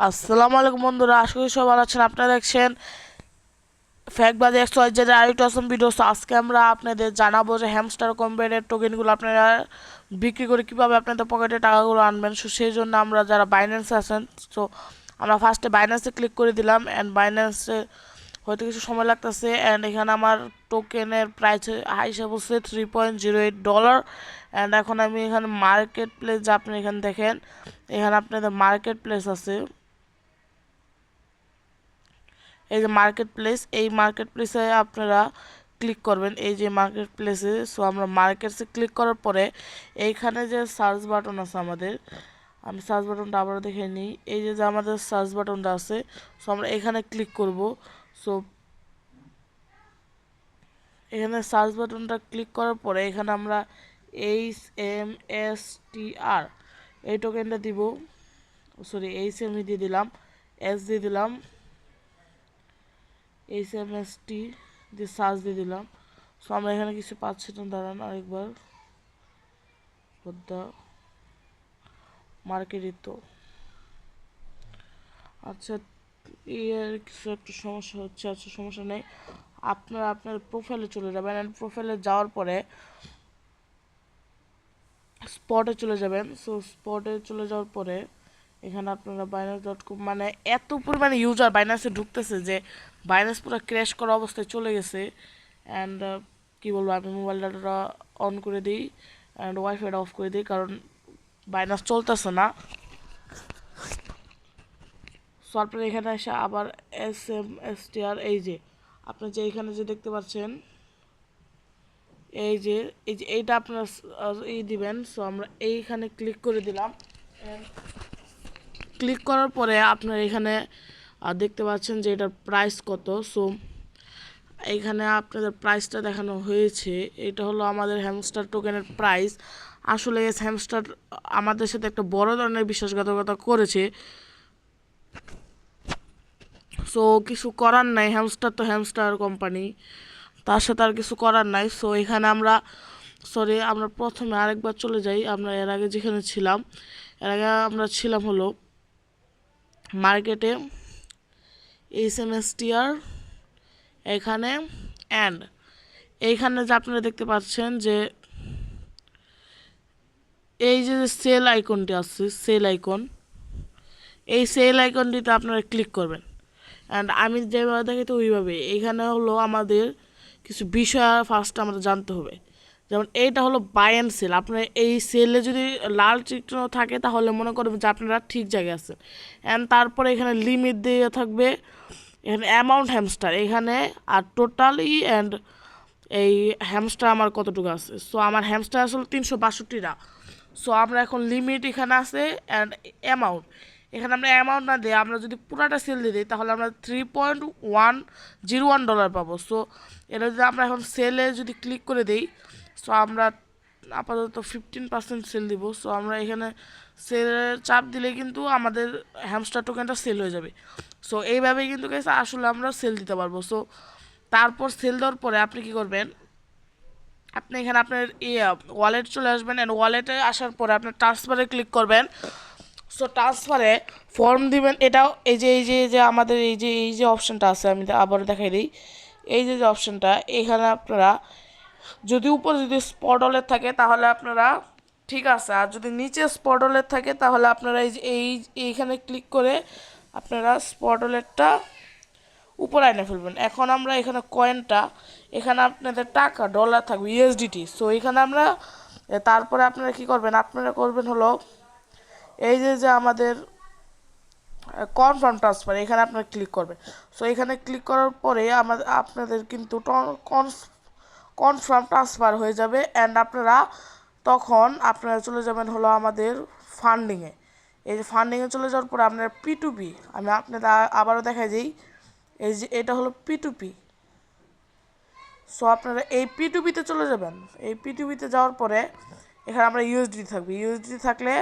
আসসালামু আলাইকুম বন্ধুরা, আশা করি সবাই ভালো আছেন। আপনারা দেখছেন ফ্যাক্টবাজি এক্সওয়াইজেড আরেকটি অসম ভিডিও। আজকে আমরা আপনাদের জানাবো যে হ্যামস্টার কোম্পানির টোকেনগুলো আপনারা বিক্রি করে কীভাবে আপনাদের পকেটে টাকাগুলো আনবেন। সো সেই জন্য আমরা যারা বাইন্যান্সে আছেন, সো আমরা ফার্স্টে বাইন্যান্সে ক্লিক করে দিলাম। অ্যান্ড বাইন্যান্সে হয়তো কিছু সময় লাগতেছে। অ্যান্ড এখানে আমার টোকেনের প্রাইস হিসাব হচ্ছে $3.08। অ্যান্ড এখন আমি এখানে মার্কেট প্লেস, যা আপনি এখানে দেখেন, এখানে আপনাদের মার্কেট প্লেস আছে। এই যে মার্কেট প্লেস, এই মার্কেট প্লেসে আপনারা ক্লিক করবেন। এই যে মার্কেট প্লেসে, সো আমরা মার্কেটসে ক্লিক করার পরে এইখানে যে সার্চ বাটন আছে আমাদের, আমি সার্চ বাটনটা আবারও দেখে নিই। এই যে আমাদের সার্চ বাটনটা আছে, সো আমরা এখানে ক্লিক করব। সো এখানে সার্চ বাটনটা ক্লিক করার পরে এখানে আমরা HMSTR এই টোকেনটা দিব। সরি, HM দিয়ে দিলাম, এস দিয়ে দিলাম, HMST দিয়ে সার্চ দিয়ে দিলাম। সো আমরা এখানে কিছু পাচ্ছি না, দাঁড়ান আরেকবার। মার্কেটই তো আচ্ছা, এর কিছু একটা সমস্যা হচ্ছে। আচ্ছা, সমস্যা নেই, আপনারা আপনার প্রোফাইলে চলে যাবেন। অ্যান্ড প্রোফাইলে যাওয়ার পরে স্পটে চলে যাবেন। সো স্পটে চলে যাওয়ার পরে এখানে আপনারা binance.com, মানে এত পরিমাণে ইউজার বাইন্যান্সে ঢুকতেছে যে বাইন্যান্স পুরো ক্র্যাশ করা অবস্থায় চলে গেছে। অ্যান্ড কী বলবো, আমি মোবাইল ডাটাটা অন করে দিই অ্যান্ড ওয়াইফাইটা অফ করে দিই, কারণ বাইন্যান্স চলতেছে না। সো আপনারা এখানে এসে আবার SMSTR, এই যে আপনি যে এখানে যে দেখতে পাচ্ছেন, এই যে এইটা আপনার এই দিবেন। সো আমরা এইখানে ক্লিক করে দিলাম। ক্লিক করার পরে আপনার এখানে দেখতে পাচ্ছেন যে এটার প্রাইস কত। সো এইখানে আপনাদের প্রাইসটা দেখানো হয়েছে। এটা হলো আমাদের হ্যামস্টার টোকেনের প্রাইস। আসলে হ্যামস্টার আমাদের সাথে একটা বড় ধরনের বিশ্বাসঘাতকতা করেছে। সো কিছু করার নাই, হ্যামস্টার তো হ্যামস্টার কোম্পানি, তার সাথে আর কিছু করার নাই। সো এখানে আমরা, সরি, আমরা প্রথমে আরেকবার চলে যাই। আমরা এর আগে যেখানে ছিলাম, এর আগে আমরা ছিলাম হলো মার্কেটে, HMSTR এখানে। অ্যান্ড এইখানে যে আপনারা দেখতে পাচ্ছেন যে এই যে সেল আইকনটি আছে, সেল আইকন, এই সেল আইকনটিতে আপনারা ক্লিক করবেন। অ্যান্ড আমি যেভাবে দেখি তো ওইভাবে এইখানে হলো আমাদের কিছু বিষয় ফার্স্ট আমাদের জানতে হবে। যেমন এইটা হলো বাই অ্যান্ড সেল। আপনার এই সেলে যদি লাল চিত্র থাকে তাহলে মনে করবেন যে আপনারা ঠিক জায়গায় আছেন। অ্যান্ড তারপরে এখানে লিমিট দিয়ে থাকবে, এখানে অ্যামাউন্ট হ্যামস্টার এখানে, আর টোটালি। অ্যান্ড এই হ্যামস্টার আমার কতটুকু আছে। সো আমার হ্যামস্টার আসলে 362টা। সো আমরা এখন লিমিট এখানে আছে, অ্যান্ড অ্যামাউন্ট এখানে আমরা অ্যামাউন্ট না দিয়ে আমরা যদি পুরাটা সেল দিয়ে দিই তাহলে আমরা $3.101 পাবো। সো এটা যদি আমরা এখন সেলে যদি ক্লিক করে দিই, সো আমরা আপাতত 15% সেল দিব। সো আমরা এখানে সেলের চাপ দিলে কিন্তু আমাদের হ্যামস্টার টোকেনটা সেল হয়ে যাবে। সো এইভাবেই কিন্তু আসলে আমরা সেল দিতে পারবো। সো তারপর সেল দেওয়ার পরে আপনি কি করবেন, আপনি এখানে আপনার ওয়ালেট চলে আসবেন। অ্যান্ড ওয়ালেটে আসার পরে আপনার ট্রান্সফারে ক্লিক করবেন। সো ট্রান্সফারে ফর্ম দিবেন। এটাও এই যে আমাদের এই যে অপশানটা আছে, আমি আবারও দেখাই দিই। এই যে অপশানটা, এখানে আপনারা যদি উপরে যদি স্পট ওয়ালেট থাকে তাহলে আপনারা ঠিক আছে, আর যদি নিচে স্পট ওয়ালেট থাকে তাহলে আপনারা এইখানে ক্লিক করে আপনারা স্পট ওয়ালেটটা উপরে এনে ফেলবেন। এখন আমরা এখানে কয়েনটা, এখানে আপনাদের টাকা ডলার থাকবে, ইউএসডিটি। সো এখানে আমরা তারপরে আপনারা কি করবেন, আপনারা করবেন হলো এই যে আমাদের কনফার্ম ট্রান্সফার, এখানে আপনারা ক্লিক করবেন। সো এখানে ক্লিক করার পরে আপনাদের কিন্তু কনফার্ম ট্রান্সফার হয়ে যাবে। অ্যান্ড তখন আপনারা চলে যাবেন হলো আমাদের ফান্ডিংয়ে। এই যে ফান্ডিংয়ে চলে যাওয়ার পরে আপনার P2P, আমি আপনাদের আবারও দেখাই দিই। এই যে এটা হলো P2P। সো আপনারা এই P2Pতে চলে যাবেন। এই P2Pতে যাওয়ার পরে এখানে আমরা ইউএসডি থাকবে। ইউএসডি থাকলে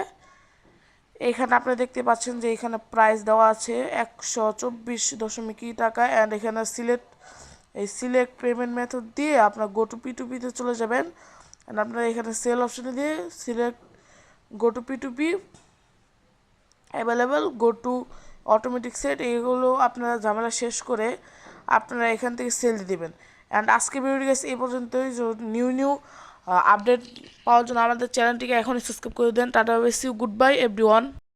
এখানে আপনারা দেখতে পাচ্ছেন যে এখানে প্রাইস দেওয়া আছে 124 টাকা। অ্যান্ড এখানে সিলেক্ট পেমেন্ট মেথড দিয়ে আপনার গো টু P2Pতে চলে যাবেন। অ্যান্ড আপনারা এখানে সেল অপশানে দিয়ে select go to P2P available, go to automatic set, এইগুলো আপনারা ঝামেলা শেষ করে আপনারা এখান থেকে সেল দিয়ে দেবেন। অ্যান্ড আজকে ভিডিও গেছে এই পর্যন্তই। নিউ আপডেট পাওয়ার জন্য আমাদের চ্যানেলটিকে এখনই সাবস্ক্রাইব করে দেন। টাটা, বেসি, গুড বাই এভরিওয়ান।